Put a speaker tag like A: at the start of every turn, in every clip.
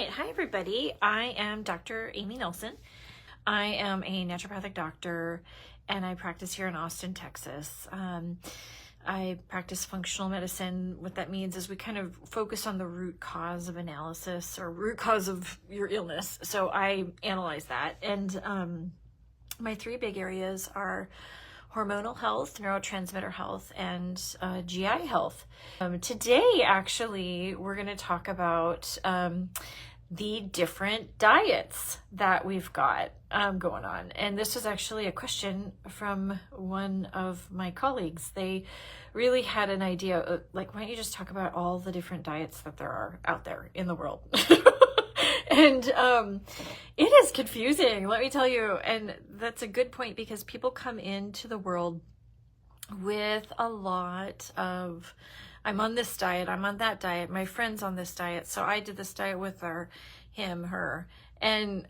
A: right. Hi, everybody. I am Dr. Amy Nelson. I am a naturopathic doctor and I practice here in Austin, Texas. I practice functional medicine. What that means is we kind of focus on the root cause of analysis or root cause of your illness. So I analyze that. And my three big areas are hormonal health, neurotransmitter health, and GI health. Today, actually, we're going to talk about the different diets that we've got going on. And this was actually a question from one of my colleagues. They really had an idea of, like, why don't you just talk about all the different diets that there are out there in the world? And it is confusing, let me tell you. And that's a good point because people come into the world with a lot of, I'm on this diet, I'm on that diet, my friend's on this diet, so I did this diet with her, him, her. And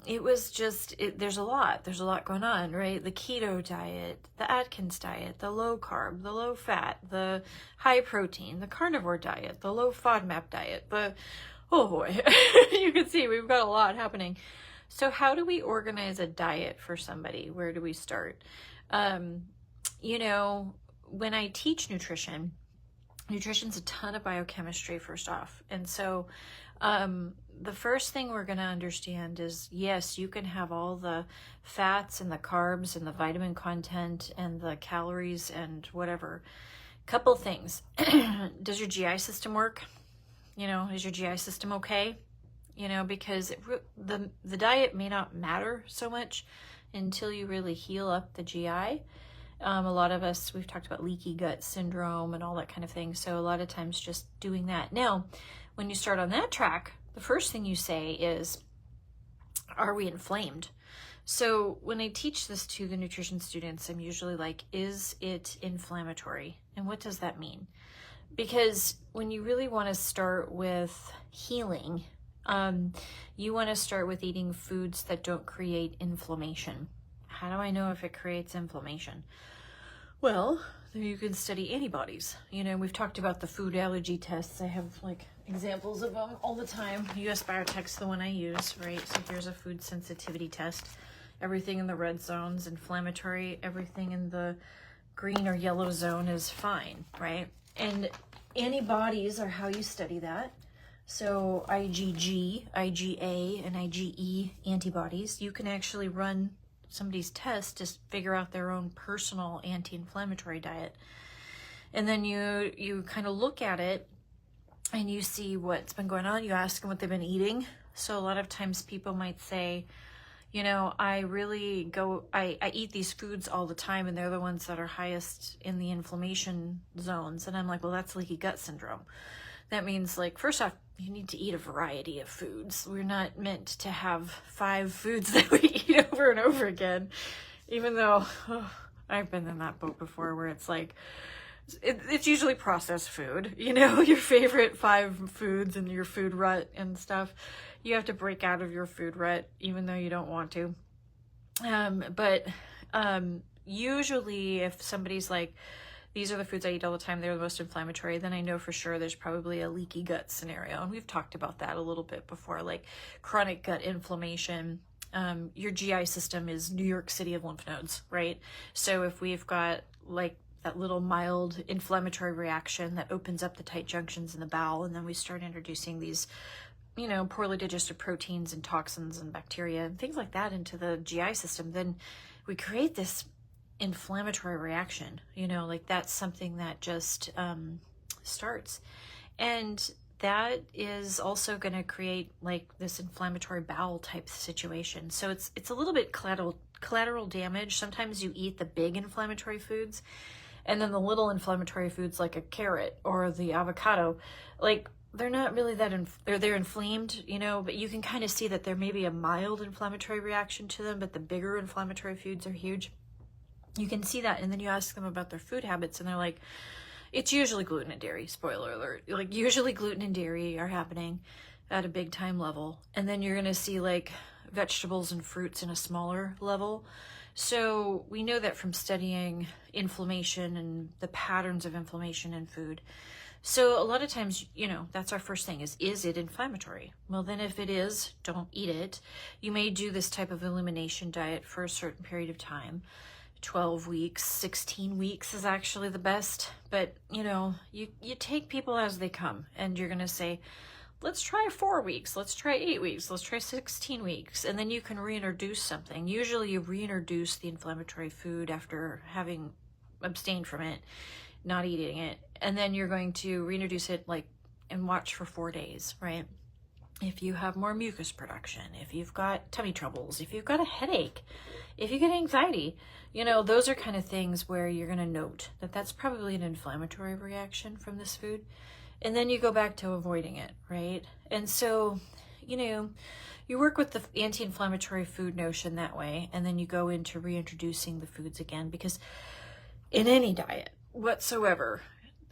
A: it was just, there's a lot going on, right? The keto diet, the Atkins diet, the low carb, the low fat, the high protein, the carnivore diet, the low FODMAP diet, oh boy, you can see we've got a lot happening. So how do we organize a diet for somebody? Where do we start? You know, when I teach nutrition's a ton of biochemistry first off. And so the first thing we're going to understand is, yes, you can have all the fats and the carbs and the vitamin content and the calories and whatever. Couple things. Does your GI system work? You know, is your GI system okay? You know, because the diet may not matter so much until you really heal up the GI. A lot of us, we've talked about leaky gut syndrome and all that kind of thing. So a lot of times just doing that. Now, when you start on that track, the first thing you say is, are we inflamed? So when I teach this to the nutrition students, I'm usually like, is it inflammatory? And what does that mean? Because when you really want to start with healing, you want to start with eating foods that don't create inflammation. How do I know if it creates inflammation? Well, you can study antibodies. You know, we've talked about the food allergy tests. I have like examples of them all the time. US Biotech's the one I use, right? So here's a food sensitivity test. Everything in the red zone's inflammatory. Everything in the green or yellow zone is fine, right? And antibodies are how you study that. So IgG, IgA, and IgE antibodies, you can actually run somebody's test to figure out their own personal anti-inflammatory diet. And then you kind of look at it and you see what's been going on. You ask them what they've been eating. So a lot of times people might say, you know, I eat these foods all the time and they're the ones that are highest in the inflammation zones. And I'm like, well, that's leaky gut syndrome. That means, like, first off, you need to eat a variety of foods. We're not meant to have 5 foods that we eat over and over again, even though I've been in that boat before where it's like, it's usually processed food, you know, your favorite 5 foods and your food rut and stuff. You have to break out of your food rut, even though you don't want to. But usually if somebody's like, these are the foods I eat all the time, they're the most inflammatory, then I know for sure there's probably a leaky gut scenario. And we've talked about that a little bit before, like chronic gut inflammation. Your GI system is New York City of lymph nodes, right? So if we've got like that little mild inflammatory reaction that opens up the tight junctions in the bowel, and then we start introducing these, you know, poorly digested proteins and toxins and bacteria and things like that into the GI system, then we create this inflammatory reaction, you know, like that's something that just starts. And that is also going to create like this inflammatory bowel type situation. So it's a little bit collateral damage. Sometimes you eat the big inflammatory foods and then the little inflammatory foods like a carrot or the avocado, like they're not really that, they're inflamed, you know, but you can kind of see that there may be a mild inflammatory reaction to them, but the bigger inflammatory foods are huge. You can see that. And then you ask them about their food habits and they're like, it's usually gluten and dairy, spoiler alert. Like usually gluten and dairy are happening at a big time level. And then you're going to see like vegetables and fruits in a smaller level. So we know that from studying inflammation and the patterns of inflammation in food. So a lot of times, that's our first thing is it inflammatory? Well, then if it is, don't eat it. You may do this type of elimination diet for a certain period of time. 12 weeks, 16 weeks is actually the best. But, you take people as they come, and you're going to say, let's try 4 weeks, let's try 8 weeks, let's try 16 weeks. And then you can reintroduce something. Usually you reintroduce the inflammatory food after having abstained from it, not eating it. And then you're going to reintroduce it and watch for 4 days, right? If you have more mucus production, if you've got tummy troubles, if you've got a headache, if you get anxiety, those are kind of things where you're going to note that that's probably an inflammatory reaction from this food. And then you go back to avoiding it, right? And so, you work with the anti-inflammatory food notion that way, and then you go into reintroducing the foods again, because in any diet whatsoever,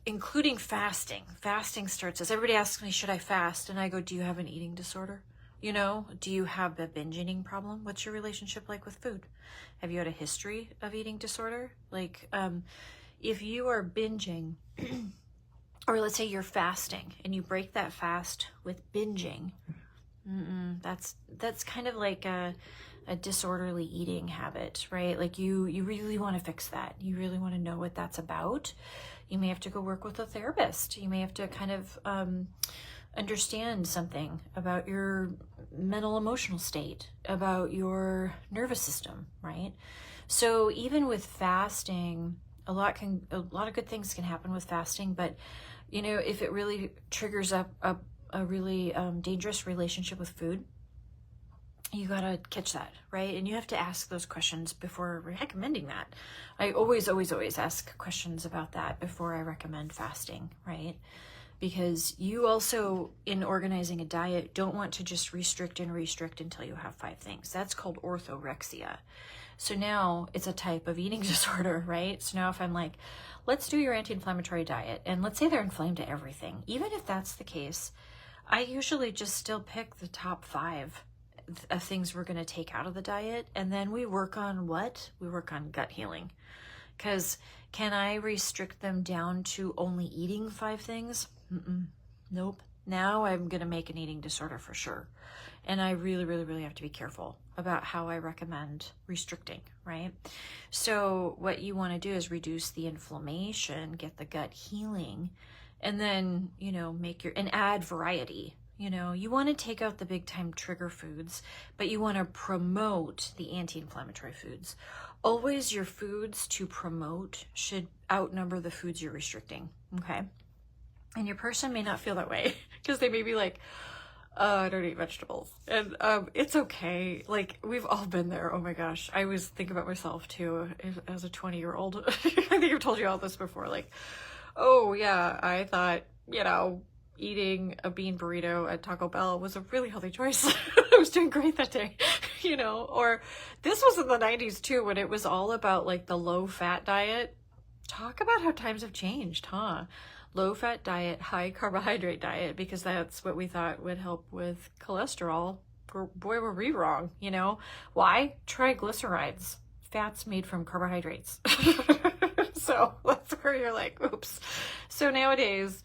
A: including fasting starts as everybody asks me, should I fast? And I go, do you have an eating disorder? Do you have a binge eating problem? What's your relationship like with food? Have you had a history of eating disorder? If you are binging, or let's say you're fasting and you break that fast with binging, that's kind of like a disorderly eating habit, right? Like you really want to fix that. You really want to know what that's about. You may have to go work with a therapist. You may have to kind of understand something about your mental emotional state, about your nervous system, right? So even with fasting, a lot of good things can happen with fasting, but if it really triggers up a really dangerous relationship with food, you gotta catch that, right? And you have to ask those questions before recommending that. I always ask questions about that before I recommend fasting, right? Because you also, in organizing a diet, don't want to just restrict until you have 5 things. That's called orthorexia. So now it's a type of eating disorder, right? So now if I'm like, let's do your anti-inflammatory diet, and let's say they're inflamed to everything, even if that's the case, I usually just still pick the top 5 of things we're going to take out of the diet, and then we work on what? We work on gut healing. Because can I restrict them down to only eating 5 things? Nope. Now I'm going to make an eating disorder for sure. And I really, really, really have to be careful about how I recommend restricting, right? So what you want to do is reduce the inflammation, get the gut healing, and then, and add variety. You want to take out the big time trigger foods, but you want to promote the anti-inflammatory foods. Always your foods to promote should outnumber the foods you're restricting, okay? And your person may not feel that way because they may be like, I don't eat vegetables. And it's okay. We've all been there. Oh my gosh. I always think about myself too as a 20-year-old. I think I've told you all this before. Oh yeah, I thought, eating a bean burrito at Taco Bell was a really healthy choice. I was doing great that day, or this was in the 90s too, when it was all about the low fat diet. Talk about how times have changed, huh? Low fat diet, high carbohydrate diet, because that's what we thought would help with cholesterol. Boy, were we wrong, Why? Triglycerides, fats made from carbohydrates. So that's where you're like, oops. So nowadays,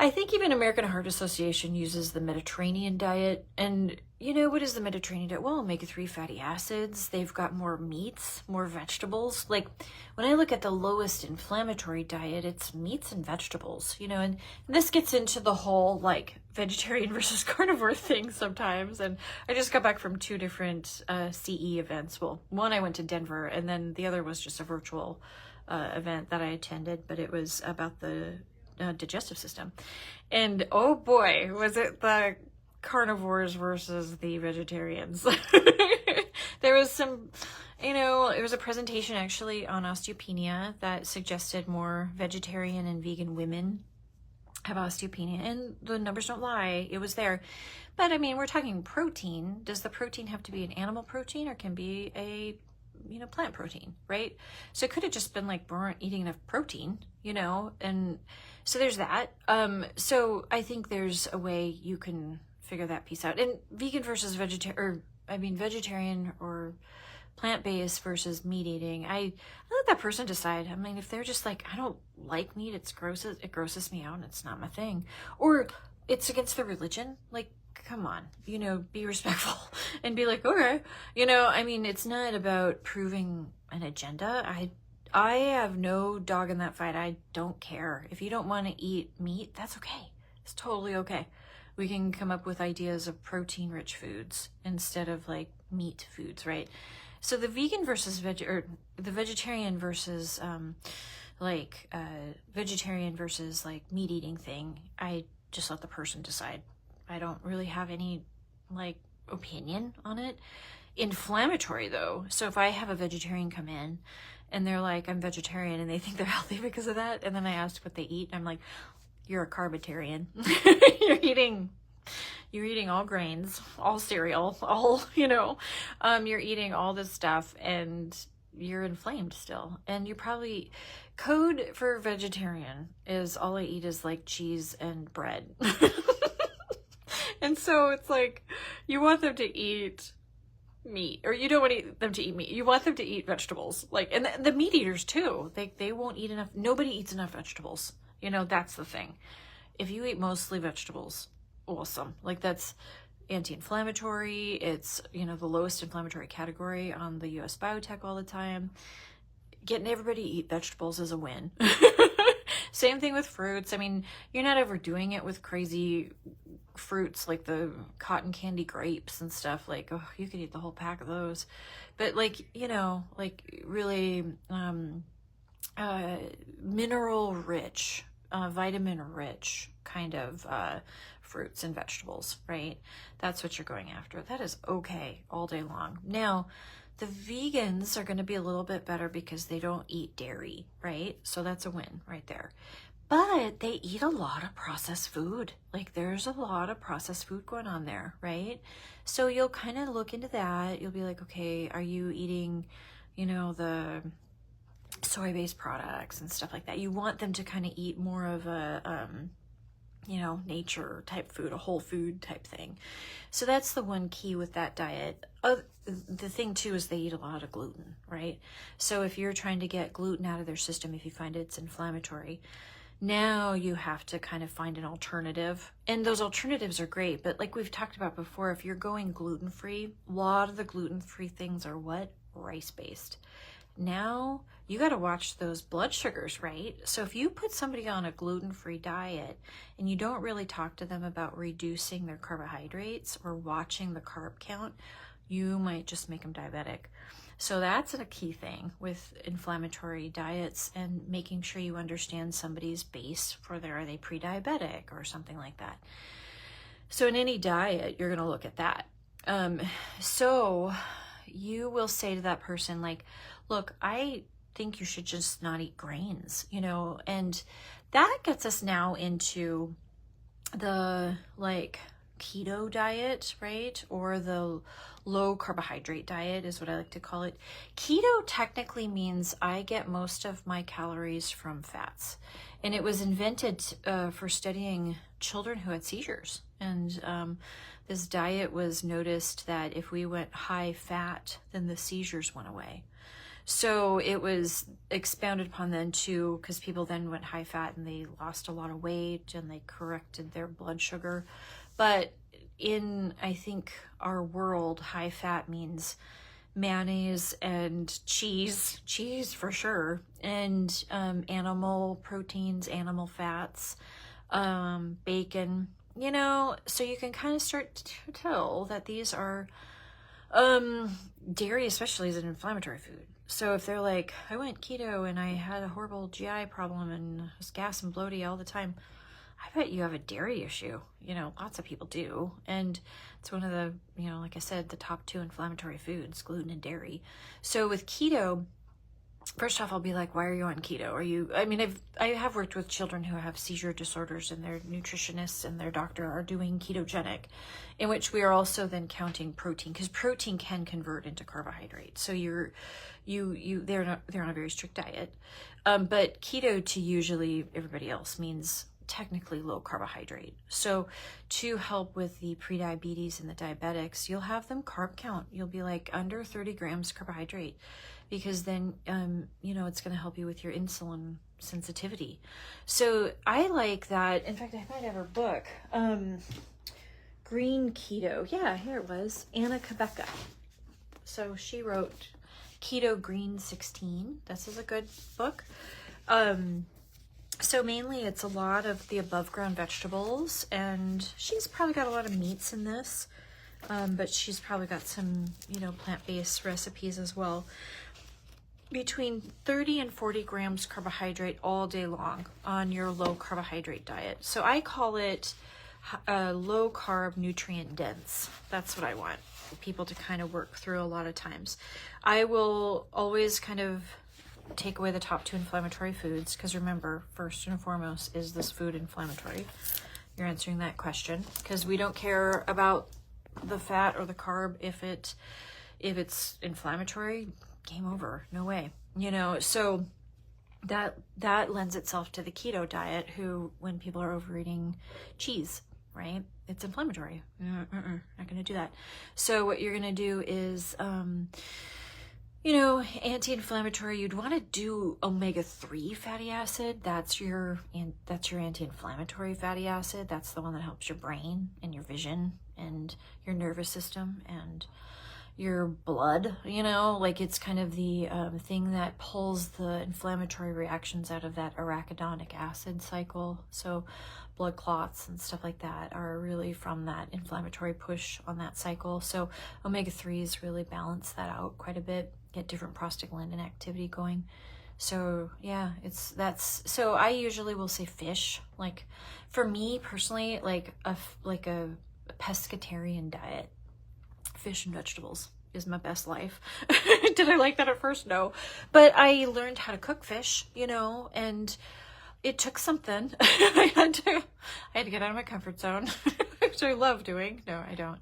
A: I think even American Heart Association uses the Mediterranean diet. And what is the Mediterranean diet? Well, omega-3 fatty acids. They've got more meats, more vegetables. When I look at the lowest inflammatory diet, it's meats and vegetables, and this gets into the whole vegetarian versus carnivore thing sometimes. And I just got back from 2 different CE events. Well, one I went to Denver, and then the other was just a virtual event that I attended, but it was about the digestive system. And oh boy, was it the carnivores versus the vegetarians. There was some, it was a presentation actually on osteopenia that suggested more vegetarian and vegan women have osteopenia, and the numbers don't lie. It was there. But we're talking protein. Does the protein have to be an animal protein, or can be a plant protein, right? So it could have just been we weren't eating enough protein, and so there's that. So I think there's a way you can figure that piece out. And vegan versus vegetarian, or plant-based versus meat eating, I let that person decide. I mean, if they're just like, I don't like meat, it grosses me out and it's not my thing, or it's against the religion, like, come on, be respectful and be like, okay, I mean, it's not about proving an agenda. I have no dog in that fight. I don't care. If you don't want to eat meat, that's okay. It's totally okay. We can come up with ideas of protein-rich foods instead of like meat foods, right? So the vegan versus or the vegetarian versus vegetarian versus like meat eating thing, I just let the person decide. I don't really have any like opinion on it. Inflammatory though. So if I have a vegetarian come in and they're like, I'm vegetarian, and they think they're healthy because of that, and then I ask what they eat, and I'm like, you're a carbitarian. You're eating all grains, all cereal, all, you're eating all this stuff and you're inflamed still. And you probably, code for vegetarian is all I eat is like cheese and bread. And so it's like, you want them to eat meat, or you don't want them to eat meat. You want them to eat vegetables. Like, and the meat eaters too, they won't eat enough. Nobody eats enough vegetables. That's the thing. If you eat mostly vegetables, awesome. Like, that's anti-inflammatory. It's, the lowest inflammatory category on the US Biotech all the time. Getting everybody to eat vegetables is a win. Same thing with fruits. I mean, you're not overdoing it with crazy fruits like the cotton candy grapes and stuff. Like, oh, you could eat the whole pack of those. But like, like really mineral rich, vitamin rich kind of fruits and vegetables, right? That's what you're going after. That is okay all day long. Now, the vegans are going to be a little bit better because they don't eat dairy, right? So that's a win right there. But they eat a lot of processed food. Like, there's a lot of processed food going on there, right? So you'll kind of look into that. You'll be like, okay, are you eating, the soy-based products and stuff like that? You want them to kind of eat more of a, nature type food, a whole food type thing. So that's the one key with that diet. The thing too is they eat a lot of gluten, right? So if you're trying to get gluten out of their system, if you find it's inflammatory, now you have to kind of find an alternative. And those alternatives are great, but like we've talked about before, if you're going gluten-free, a lot of the gluten-free things are what? Rice-based. Now you got to watch those blood sugars, right? So if you put somebody on a gluten-free diet and you don't really talk to them about reducing their carbohydrates or watching the carb count, you might just make them diabetic. So that's a key thing with inflammatory diets, and making sure you understand somebody's base for are they pre-diabetic or something like that. So in any diet, you're going to look at that. So you will say to that person, like, look, I think you should just not eat grains, and that gets us now into the like keto diet, right? Or the low carbohydrate diet is what I like to call it. Keto technically means I get most of my calories from fats. And it was invented for studying children who had seizures. And this diet was noticed that if we went high fat, then the seizures went away. So it was expounded upon then too, because people then went high fat and they lost a lot of weight and they corrected their blood sugar. But in, I think, our world, high fat means mayonnaise and cheese for sure, and animal proteins, animal fats, bacon, so you can kind of start to tell that these are, dairy especially is an inflammatory food. So if they're like, I went keto and I had a horrible GI problem and was gas and bloaty all the time, I bet you have a dairy issue. Lots of people do. And it's one of the, like I said, the top 2 inflammatory foods, gluten and dairy. So with keto, first off, I'll be like, why are you on keto? I have worked with children who have seizure disorders, and their nutritionists and their doctor are doing ketogenic, in which we are also then counting protein, because protein can convert into carbohydrates. So they're on a very strict diet. But keto to usually everybody else means technically low carbohydrate. So to help with the prediabetes and the diabetics, you'll have them carb count. You'll be like under 30 grams carbohydrate, because then, it's going to help you with your insulin sensitivity. So I like that. In fact, I might have her book, Green Keto. Yeah, here it was. Anna Kabecka. So she wrote Keto Green 16. This is a good book. So mainly it's a lot of the above ground vegetables, and she's probably got a lot of meats in this, but she's probably got some, plant-based recipes as well. Between 30 and 40 grams carbohydrate all day long on your low carbohydrate diet. So I call it low carb, nutrient dense. That's what I want people to kind of work through a lot of times. I will always kind of take away the top 2 inflammatory foods, because remember, first and foremost, is this food inflammatory? You're answering that question, because we don't care about the fat or the carb if it's inflammatory. Game over, no way. So that lends itself to the keto diet, who, when people are overeating cheese, right, it's inflammatory. Not gonna do that. So what you're gonna do is anti-inflammatory. You'd want to do omega-3 fatty acid. That's your anti-inflammatory fatty acid. That's the one that helps your brain and your vision and your nervous system and your blood. It's kind of the thing that pulls the inflammatory reactions out of that arachidonic acid cycle. So blood clots and stuff like that are really from that inflammatory push on that cycle. So omega-3s really balance that out quite a bit, get different prostaglandin activity going. So yeah, so I usually will say fish. Like for me personally, like a pescatarian diet, fish and vegetables is my best life. Did I like that at first? No, but I learned how to cook fish, and it took something. I had to get out of my comfort zone, which I love doing. No, I don't.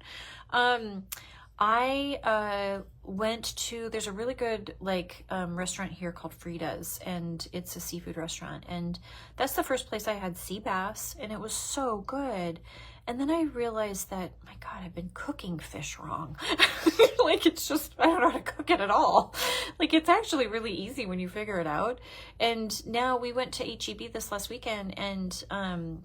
A: I went to, there's a really good restaurant here called Frida's, and it's a seafood restaurant, and that's the first place I had sea bass, and it was so good. And then I realized that, my God, I've been cooking fish wrong. It's just, I don't know how to cook it at all. It's actually really easy when you figure it out. And now we went to HEB this last weekend and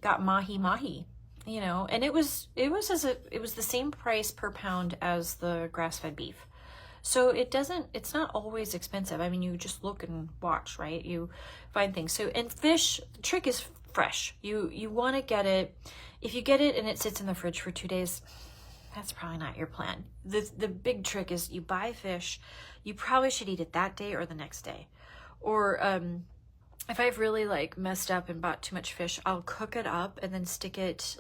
A: got mahi, and it was the same price per pound as the grass-fed beef. So it's not always expensive. I mean, you just look and watch, right? You find things. So, and fish, the trick is fresh. You want to get it. If you get it and it sits in the fridge for 2 days, that's probably not your plan. The big trick is you buy fish, you probably should eat it that day or the next day. Or if I've really messed up and bought too much fish, I'll cook it up and then stick it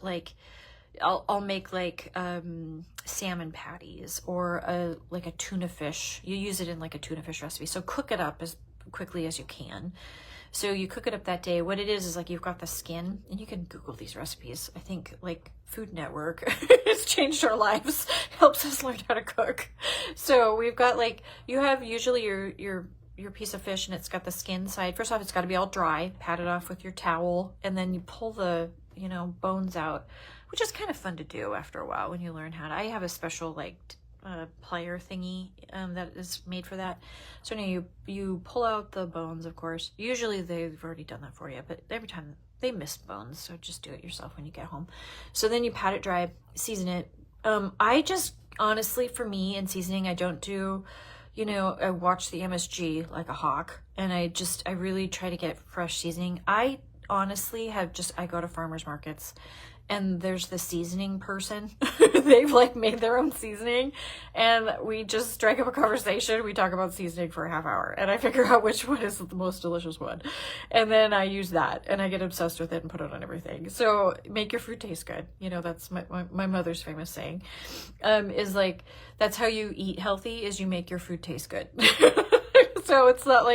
A: I'll make salmon patties or a tuna fish. You use it in a tuna fish recipe. So cook it up as quickly as you can. So you cook it up that day. What it is you've got the skin, and you can Google these recipes. I think Food Network has changed our lives, helps us learn how to cook. So we've got you have usually your piece of fish, and it's got the skin side. First off, it's got to be all dry, pat it off with your towel, and then you pull the bones out, which is kind of fun to do after a while when you learn how to. I have a special plier thingy that is made for that. So now you pull out the bones, of course. Usually they've already done that for you, but every time they miss bones, so just do it yourself when you get home. So then you pat it dry, season it. I just honestly, for me in seasoning, I don't do, I watch the MSG like a hawk, and I really try to get fresh seasoning. I honestly I go to farmers markets, and there's the seasoning person. They've made their own seasoning, and we just strike up a conversation. We talk about seasoning for a half hour, and I figure out which one is the most delicious one, and then I use that, and I get obsessed with it and put it on everything. So make your food taste good. That's my mother's famous saying, is that's how you eat healthy, is you make your food taste good. So it's not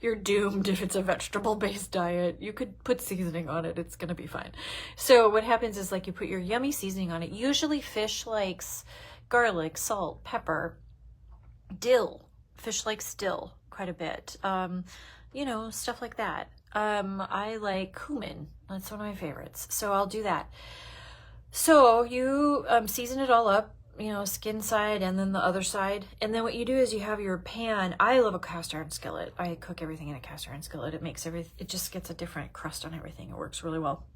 A: you're doomed if it's a vegetable-based diet. You could put seasoning on it. It's going to be fine. So what happens is you put your yummy seasoning on it. Usually fish likes garlic, salt, pepper, dill. Fish likes dill quite a bit. Stuff like that. I like cumin, That's one of my favorites. So I'll do that. So you season it all up, skin side and then the other side. And then what you do is you have your pan. I love a cast iron skillet. I cook everything in a cast iron skillet. It just gets a different crust on everything. It works really well.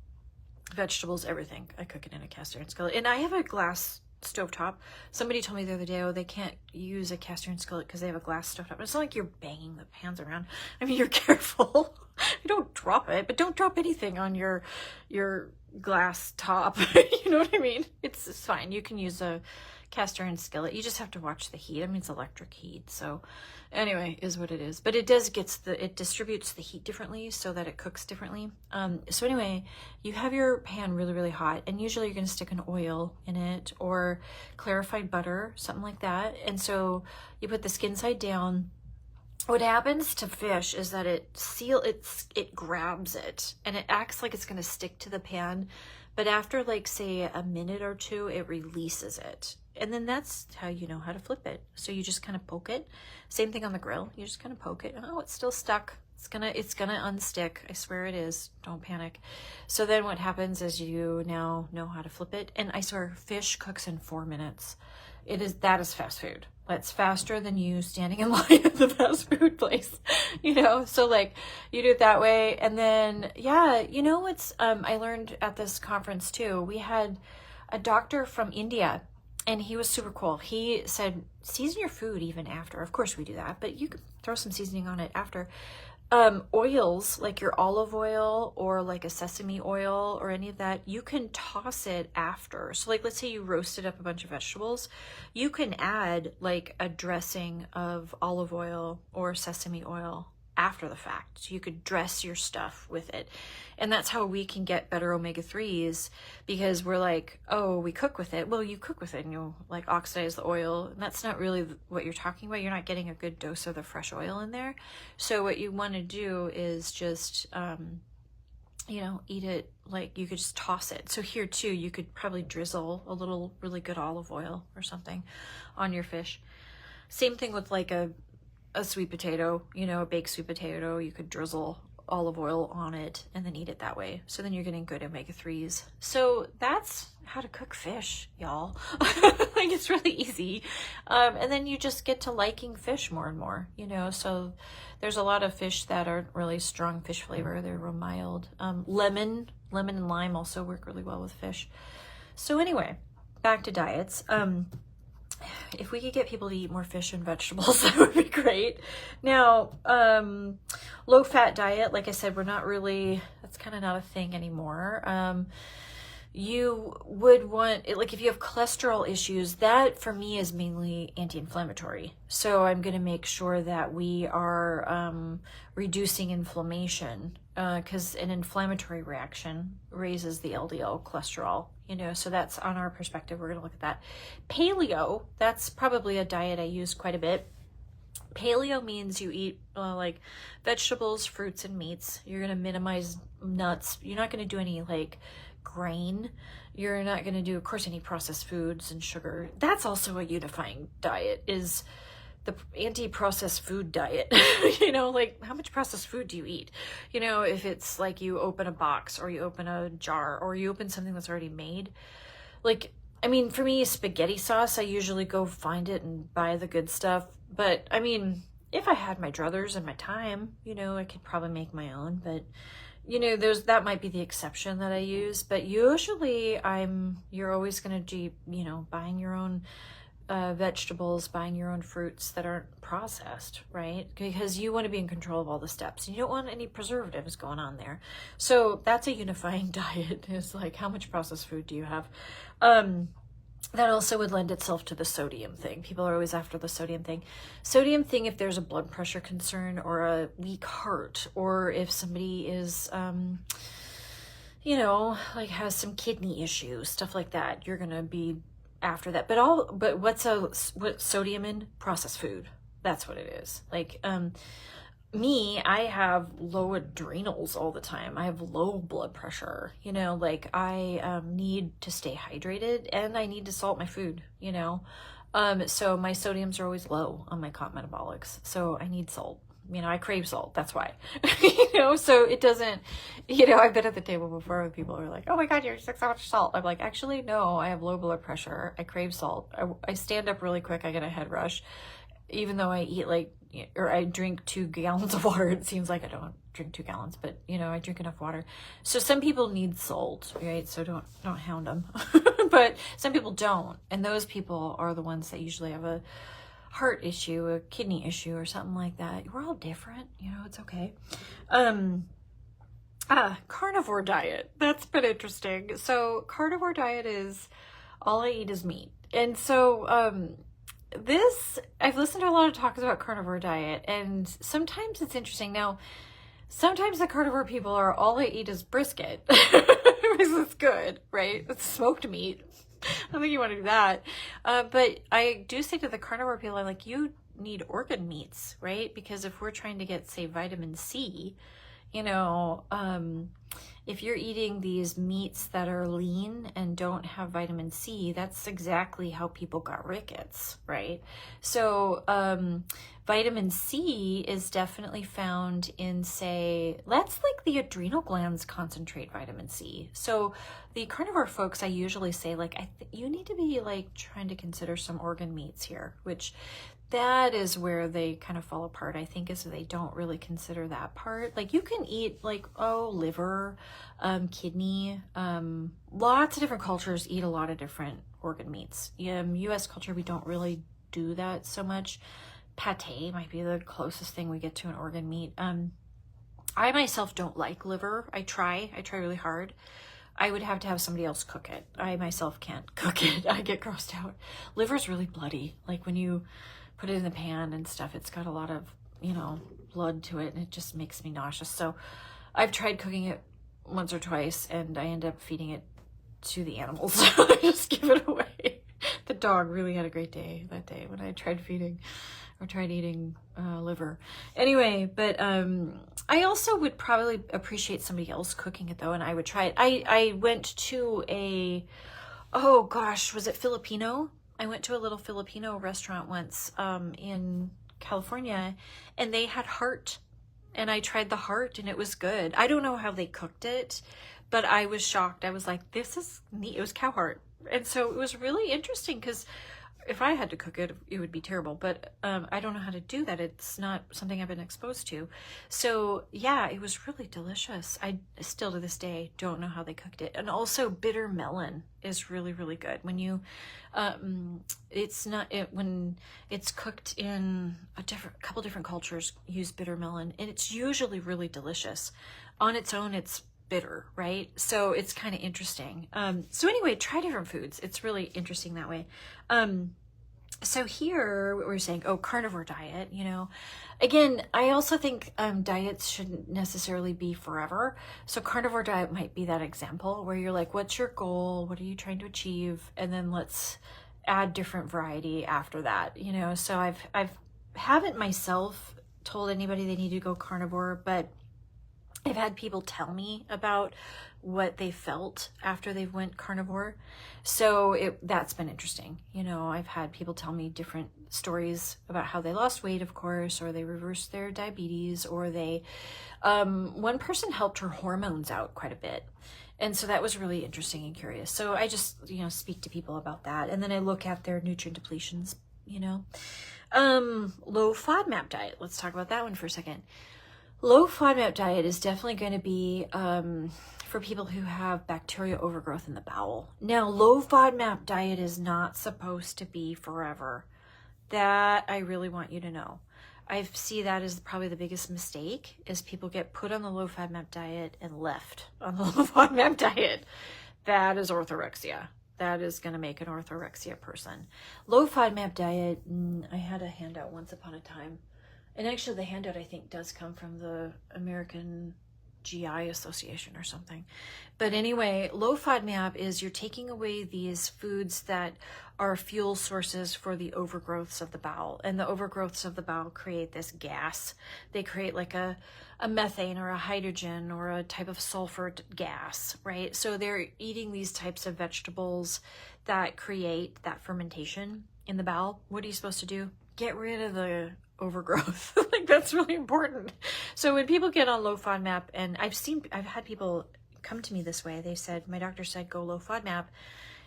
A: Vegetables, everything. I cook it in a cast iron skillet. And I have a glass stovetop. Somebody told me the other day, oh, they can't use a cast iron skillet because they have a glass stovetop. It's not like you're banging the pans around. I mean, you're careful. You don't drop it, but don't drop anything on your glass top. You know what I mean? It's fine. You can use a cast iron skillet. You just have to watch the heat. I mean, it's electric heat. So anyway, is what it is. But it distributes the heat differently so that it cooks differently. So anyway, you have your pan really, really hot, and usually you're going to stick an oil in it or clarified butter, something like that. And so you put the skin side down. What happens to fish is that it grabs it and it acts like it's going to stick to the pan. But after like say a minute or two, it releases it. And then that's how you know how to flip it. So you just kind of poke it. Same thing on the grill. You just kind of poke it. Oh, it's still stuck. It's gonna unstick. I swear it is. Don't panic. So then what happens is you now know how to flip it. And I swear fish cooks in 4 minutes. That is fast food. That's faster than you standing in line at the fast food place, so like you do it that way. And then, yeah, what's, I learned at this conference too, we had a doctor from India and he was super cool. He said, season your food even after. Of course we do that, but you can throw some seasoning on it after. Oils like your olive oil or like a sesame oil or any of that, you can toss it after. So like, let's say you roasted up a bunch of vegetables, you can add like a dressing of olive oil or sesame oil after the fact. So you could dress your stuff with it. And that's how we can get better omega-3s, because we're like, oh, we cook with it. Well, you cook with it and you'll like oxidize the oil. And that's not really what you're talking about. You're not getting a good dose of the fresh oil in there. So what you want to do is just, eat it, like you could just toss it. So here too, you could probably drizzle a little really good olive oil or something on your fish. Same thing with like a sweet potato, a baked sweet potato. You could drizzle olive oil on it and then eat it that way. So then you're getting good omega-3s. So that's how to cook fish, y'all. Like it's really easy. And then you just get to liking fish more and more, so there's a lot of fish that aren't really strong fish flavor. They're real mild. Lemon and lime also work really well with fish. So anyway, back to diets. If we could get people to eat more fish and vegetables, that would be great. Now, low fat diet, like I said, that's kind of not a thing anymore. You would want, like if you have cholesterol issues, that for me is mainly anti-inflammatory. So I'm going to make sure that we are reducing inflammation, because an inflammatory reaction raises the LDL cholesterol, so that's on our perspective. We're going to look at that. Paleo, that's probably a diet I use quite a bit. Paleo means you eat like vegetables, fruits, and meats. You're going to minimize nuts. You're not going to do any like grain. You're not going to do, of course, any processed foods and sugar. That's also a unifying diet, is the anti-processed food diet. Like how much processed food do you eat? If it's like you open a box or you open a jar or you open something that's already made. Like, I mean, for me, spaghetti sauce, I usually go find it and buy the good stuff. But I mean, if I had my druthers and my time, I could probably make my own, but that might be the exception that I use. But usually you're always going to do, buying your own vegetables, buying your own fruits that aren't processed, right? Because you want to be in control of all the steps. You don't want any preservatives going on there. So that's a unifying diet, is like, how much processed food do you have? That also would lend itself to the sodium thing. People are always after the sodium thing. Sodium thing, if there's a blood pressure concern or a weak heart, or if somebody is, like has some kidney issues, stuff like that, you're going to be after that. But what's sodium in? Processed food. That's what it is. Like, me, I have low adrenals all the time. I have low blood pressure, like I need to stay hydrated and I need to salt my food, so my sodiums are always low on my comp metabolics. So I need salt. I crave salt. That's why, so it doesn't, I've been at the table before with people who are like, oh my God, you're so much salt. I'm like, actually, no, I have low blood pressure. I crave salt. I stand up really quick. I get a head rush, even though I eat or I drink 2 gallons of water. It seems like I don't drink 2 gallons, but I drink enough water. So some people need salt, right? So don't hound them, but some people don't. And those people are the ones that usually have a heart issue, a kidney issue, or something like that. We're all different, it's okay. Carnivore diet. That's been interesting. So carnivore diet is all I eat is meat. And so, I've listened to a lot of talks about carnivore diet, and sometimes it's interesting. Now, sometimes the carnivore people are all I eat is brisket, because it's good, right? It's smoked meat. I don't think you want to do that. But I do say to the carnivore people, I'm like, you need organ meats, right? Because if we're trying to get, say, vitamin C, if you're eating these meats that are lean and don't have vitamin C, that's exactly how people got rickets, right? So vitamin C is definitely found in, say, that's like the adrenal glands concentrate vitamin C. So the carnivore folks, I usually say, you need to be trying to consider some organ meats here, which that is where they kind of fall apart, I think, is they don't really consider that part. You can eat liver, kidney, lots of different cultures eat a lot of different organ meats. US culture, we don't really do that so much. Pate might be the closest thing we get to an organ meat. I myself don't like liver. I try really hard. I would have to have somebody else cook it. I myself can't cook it. I get grossed out. Liver's really bloody. When you put it in the pan and stuff, it's got a lot of, blood to it, and it just makes me nauseous. So I've tried cooking it once or twice, and I end up feeding it to the animals. I just give it away. The dog really had a great day that day when I tried eating liver. Anyway, but I also would probably appreciate somebody else cooking it, though, and I would try it. I went to was it Filipino? I went to a little Filipino restaurant once in California, and they had heart, and I tried the heart, and it was good. I don't know how they cooked it, but I was shocked. I was like, this is neat. It was cow heart. And so it was really interesting, because if I had to cook it, it would be terrible, but I don't know how to do that. It's not something I've been exposed to. So yeah, it was really delicious. I still to this day don't know how they cooked it. And also bitter melon is really, really good. When you, when it's cooked in a couple different cultures use bitter melon, and it's usually really delicious. On its own, it's bitter, right? So it's kind of interesting. So anyway, try different foods. It's really interesting that way. So here we're saying, carnivore diet, again, I also think diets shouldn't necessarily be forever. So carnivore diet might be that example where you're like, what's your goal? What are you trying to achieve? And then let's add different variety after that, so I've haven't myself told anybody they need to go carnivore, but I've had people tell me about what they felt after they went carnivore. So that's been interesting. I've had people tell me different stories about how they lost weight, of course, or they reversed their diabetes, or one person helped her hormones out quite a bit. And so that was really interesting and curious. So I just, speak to people about that. And then I look at their nutrient depletions, low FODMAP diet. Let's talk about that one for a second. Low FODMAP diet is definitely going to be for people who have bacterial overgrowth in the bowel. Now, low FODMAP diet is not supposed to be forever. That I really want you to know. I see that as probably the biggest mistake, is people get put on the low FODMAP diet and left on the low FODMAP diet. That is orthorexia. That is going to make an orthorexia person. Low FODMAP diet, I had a handout once upon a time. And actually the handout, I think, does come from the American GI Association or something. But anyway, low FODMAP is you're taking away these foods that are fuel sources for the overgrowths of the bowel. And the overgrowths of the bowel create this gas. They create like a methane or a hydrogen or a type of sulfur gas, right? So they're eating these types of vegetables that create that fermentation in the bowel. What are you supposed to do? Get rid of the overgrowth. Like, that's really important. So when people get on low FODMAP, and I've had people come to me this way, they said, my doctor said, go low FODMAP.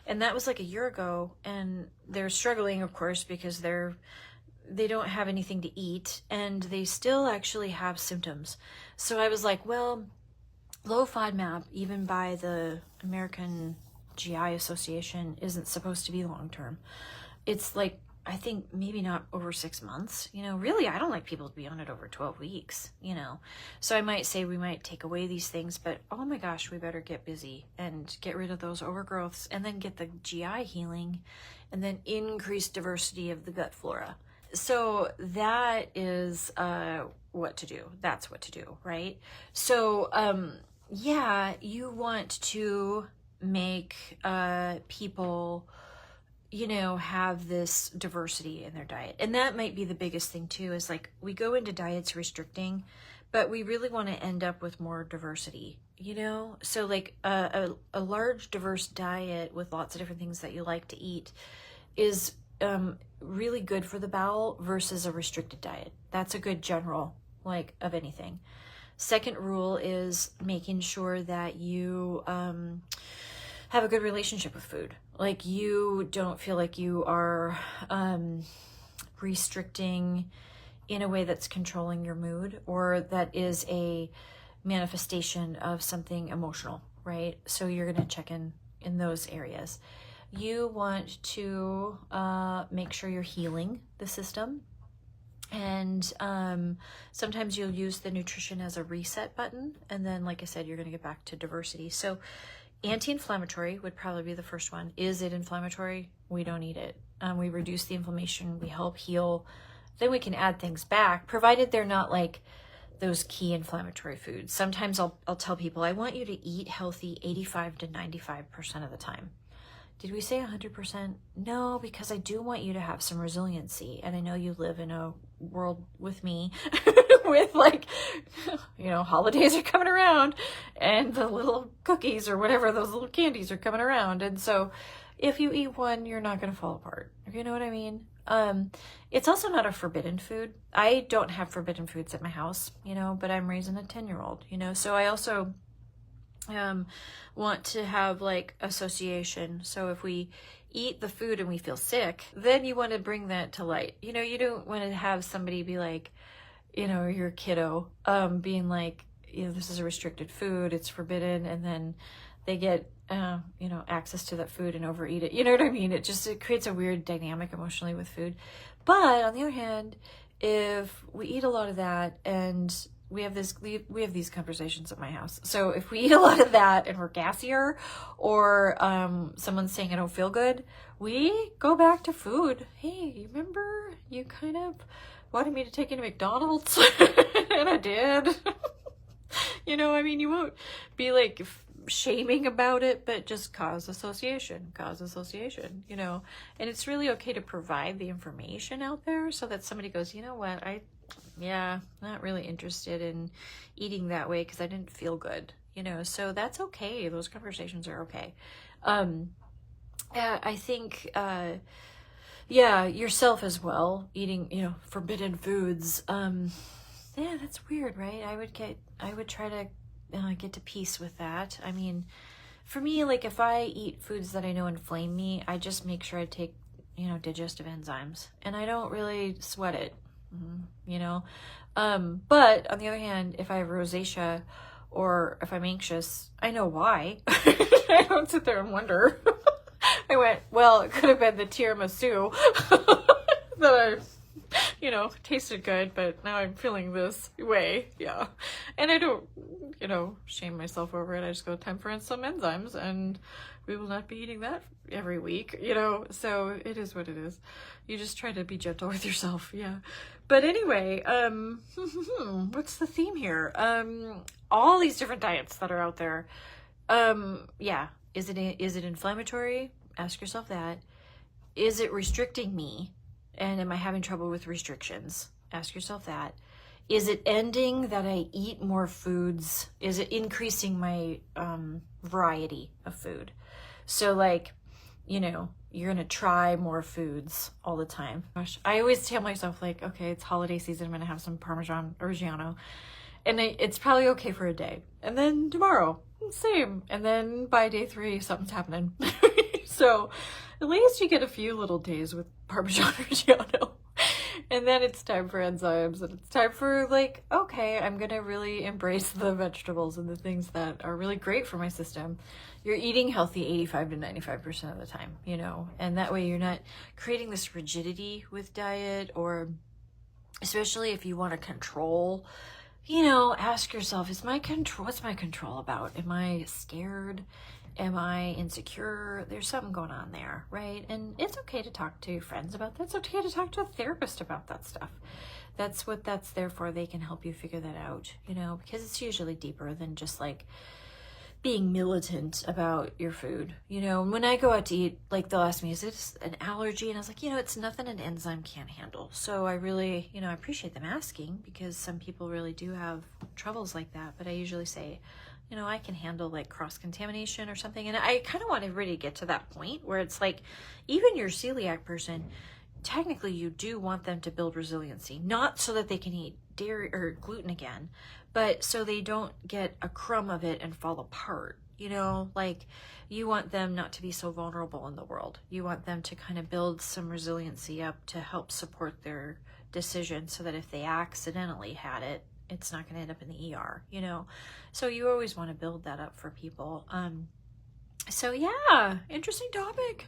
A: And that was like a year ago, and they're struggling, of course, because they don't have anything to eat, and they still actually have symptoms. So I was like, well, low FODMAP, even by the American GI Association, isn't supposed to be long-term. It's like, I think maybe not over 6 months, really, I don't like people to be on it over 12 weeks, So I might say we might take away these things, but oh my gosh, we better get busy and get rid of those overgrowths, and then get the GI healing, and then increase diversity of the gut flora. So that is what to do. That's what to do, right? So yeah, you want to make people have this diversity in their diet. And that might be the biggest thing too, is like, we go into diets restricting, but we really want to end up with more diversity, So like a large diverse diet with lots of different things that you like to eat is really good for the bowel versus a restricted diet. That's a good general, like, of anything. Second rule is making sure that you have a good relationship with food. Like, you don't feel like you are restricting in a way that's controlling your mood, or that is a manifestation of something emotional, right? So you're going to check in those areas. You want to make sure you're healing the system. And sometimes you'll use the nutrition as a reset button. And then, like I said, you're going to get back to diversity. So anti-inflammatory would probably be the first one. Is it inflammatory? We don't eat it. We reduce the inflammation. We help heal. Then we can add things back, provided they're not like those key inflammatory foods. Sometimes I'll tell people, I want you to eat healthy 85 to 95% of the time. Did we say 100%? No, because I do want you to have some resiliency. And I know you live in a world with me with, like, holidays are coming around, and the little cookies or whatever, those little candies are coming around. And so if you eat one, you're not going to fall apart. You know what I mean? It's also not a forbidden food. I don't have forbidden foods at my house, but I'm raising a 10-year-old, so I also want to have like association. So if we eat the food and we feel sick, then you want to bring that to light. You don't want to have somebody be like, your kiddo, being like, this is a restricted food, it's forbidden, and then they get, access to that food and overeat it. You know what I mean? It creates a weird dynamic emotionally with food. But on the other hand, if we eat a lot of that, and we have these conversations at my house. So if we eat a lot of that and we're gassier, or someone's saying I don't feel good, we go back to food. Hey, you remember you kind of wanted me to take you to McDonald's? And I did. You won't be like shaming about it, but just cause association, and it's really okay to provide the information out there so that somebody goes, you know what, not really interested in eating that way because I didn't feel good, so that's okay. Those conversations are okay. I think, yourself as well, eating, forbidden foods. That's weird, right? I would try to get to peace with that. I mean, for me, like, if I eat foods that I know inflame me, I just make sure I take, digestive enzymes, and I don't really sweat it. But on the other hand, if I have rosacea or if I'm anxious, I know why. I don't sit there and wonder. I went, well, it could have been the tiramisu that I, tasted good, but now I'm feeling this way. Yeah. And I don't, shame myself over it. I just go, time for some enzymes, and we will not be eating that every week, so it is what it is. You just try to be gentle with yourself. Yeah. But anyway, what's the theme here? All these different diets that are out there. Is it inflammatory? Ask yourself that. Is it restricting me? And am I having trouble with restrictions? Ask yourself that. Is it ending that I eat more foods? Is it increasing my variety of food? So like, you know, you're going to try more foods all the time. Gosh, I always tell myself, like, okay, it's holiday season. I'm going to have some Parmesan Reggiano. And it's probably okay for a day. And then tomorrow, same. And then by day 3, something's happening. So at least you get a few little days with Parmesan Reggiano. And then it's time for enzymes, and it's time for, like, okay, I'm going to really embrace the vegetables and the things that are really great for my system. You're eating healthy 85 to 95% of the time, you know, and that way you're not creating this rigidity with diet, or especially if you want to control, you know, ask yourself, what's my control about? Am I scared? Am I insecure? There's something going on there, right? And it's okay to talk to friends about that. It's okay to talk to a therapist about that stuff. That's what that's there for. They can help you figure that out, you know, because it's usually deeper than just like being militant about your food. You know, when I go out to eat, like, they'll ask me, is it an allergy? And I was like, you know, it's nothing an enzyme can't handle. So I really, you know, I appreciate them asking, because some people really do have troubles like that. But I usually say, you know, I can handle like cross-contamination or something. And I kind of want everybody to get to that point where it's like, even your celiac person, technically you do want them to build resiliency, not so that they can eat dairy or gluten again, but so they don't get a crumb of it and fall apart. You know, like, you want them not to be so vulnerable in the world. You want them to kind of build some resiliency up to help support their decision, so that if they accidentally had it, it's not going to end up in the ER, you know? So you always want to build that up for people. So yeah, interesting topic.